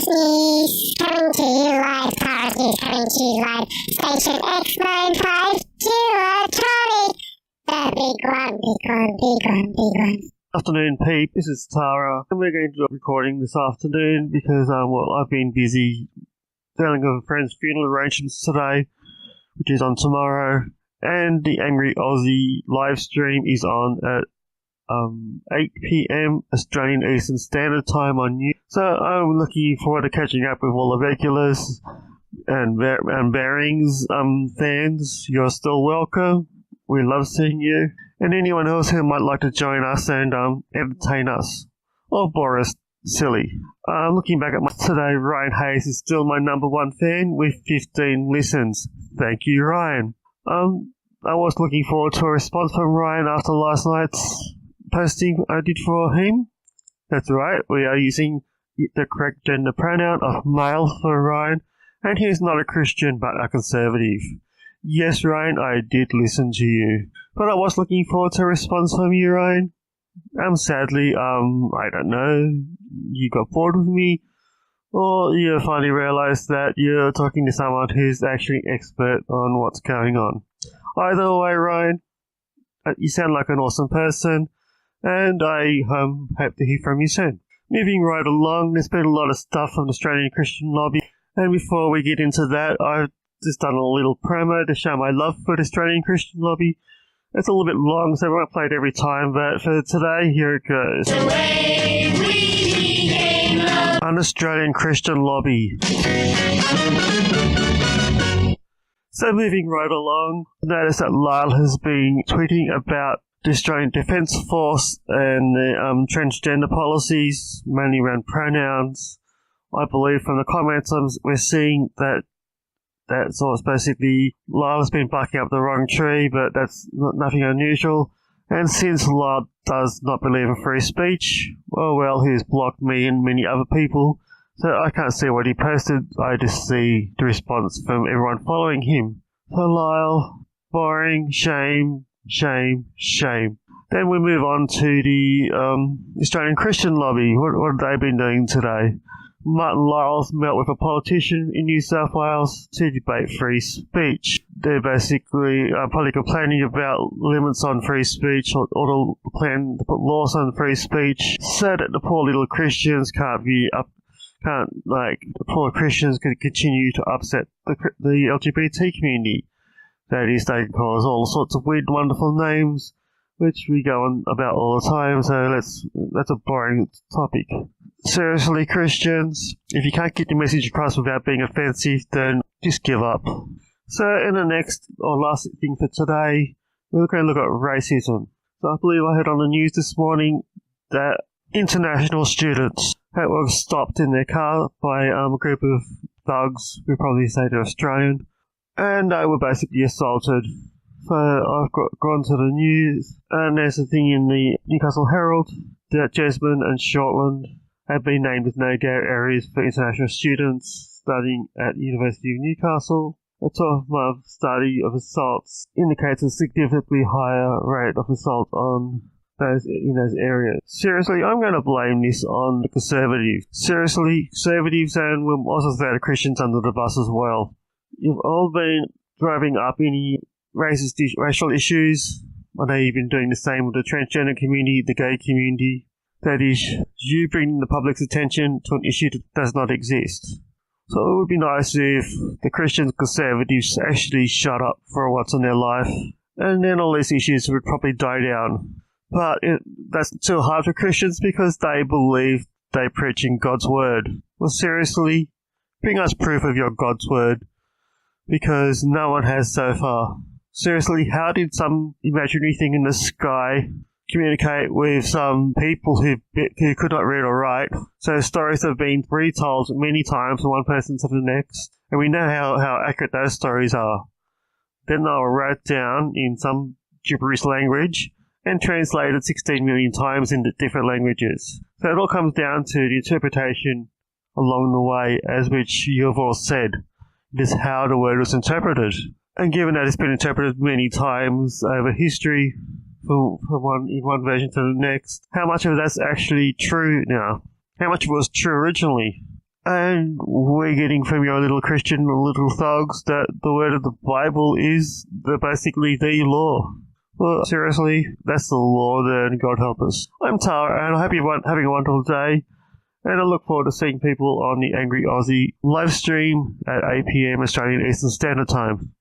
is coming to you live. Taurus is coming to you live. Station X952 Electronic. The big one. Afternoon, Pete. This is Tara, and we're going to do a recording this afternoon because, I've been busy dealing with a friend's funeral arrangements today, which is on tomorrow, and the Angry Aussie live stream is on at 8 p.m. Australian Eastern Standard Time on you. So I'm looking forward to catching up with all the regulars and Bearings fans. You're still welcome. We love seeing you. And anyone else who might like to join us and entertain us or bore us silly. Looking back at my today, Ryan Hayes is still my number one fan with 15 listens. Thank you, Ryan. I was looking forward to a response from Ryan after last night's posting I did for him. That's right, we are using the correct gender pronoun of male for Ryan, and he is not a Christian but a conservative. Yes, Ryan, I did listen to you, but I was looking forward to a response from you, Ryan. Sadly, I don't know, you got bored with me, or you finally realized that you're talking to someone who's actually expert on what's going on. Either way, Ryan, you sound like an awesome person, and I hope to hear from you soon. Moving right along, there's been a lot of stuff from the Australian Christian lobby, and before we get into that, I've just done a little promo to show my love for the Australian Christian lobby. It's a little bit long, so I won't play it every time, but for today, here it goes. An Australian Christian lobby. So moving right along, notice that Lyle has been tweeting about the Australian Defence Force and the transgender policies, mainly around pronouns. I believe from the comments we're seeing that's basically Lyle's been barking up the wrong tree, but that's nothing unusual. And since Lyle does not believe in free speech, he's blocked me and many other people, so I can't see what he posted. I just see the response from everyone following him. So Lyle, boring, shame. Then we move on to the Australian Christian lobby. What have they been doing today? Martin Lyles met with a politician in New South Wales to debate free speech. They're basically probably complaining about limits on free speech or the plan to put laws on free speech so that the poor little Christians the poor Christians could continue to upset the LGBT community. That is, they cause all sorts of weird, wonderful names, which we go on about all the time, so that's a boring topic. Seriously, Christians, if you can't get the message across without being offensive, then just give up. So in the next, or last thing for today, we're going to look at racism. So I believe I heard on the news this morning that international students were stopped in their car by a group of thugs, we probably say they're Australian, and they were basically assaulted. So I've gone to the news, and there's a thing in the Newcastle Herald that Jesmond and Shortland have been named as no-go areas for international students studying at the University of Newcastle. A 12-month study of assaults indicates a significantly higher rate of assault in those areas. Seriously, I'm going to blame this on the conservatives. Seriously, conservatives, and we'll also throw the Christians under the bus as well. You've all been driving up any racial issues. I know you've been doing the same with the transgender community, the gay community. That is, you bring the public's attention to an issue that does not exist. So it would be nice if the Christian conservatives actually shut up for what's in their life, and then all these issues would probably die down. But that's too hard for Christians because they believe they preach in God's word. Well, seriously, bring us proof of your God's word, because no one has so far. Seriously, how did some imaginary thing in the sky communicate with some people who could not read or write? So stories have been retold many times from one person to the next, and we know how accurate those stories are. Then they were wrote down in some gibberish language and translated 16 million times into different languages. So it all comes down to the interpretation along the way, as which you have all said. It is how the word was interpreted. And given that it's been interpreted many times over history, from one version to the next, how much of that's actually true now? How much of it was true originally? And we're getting from your little Christian little thugs that the word of the Bible is basically the law. Well, seriously, that's the law then, God help us. I'm Tara, and I hope you're having a wonderful day, and I look forward to seeing people on the Angry Aussie live stream at 8 p.m. Australian Eastern Standard Time.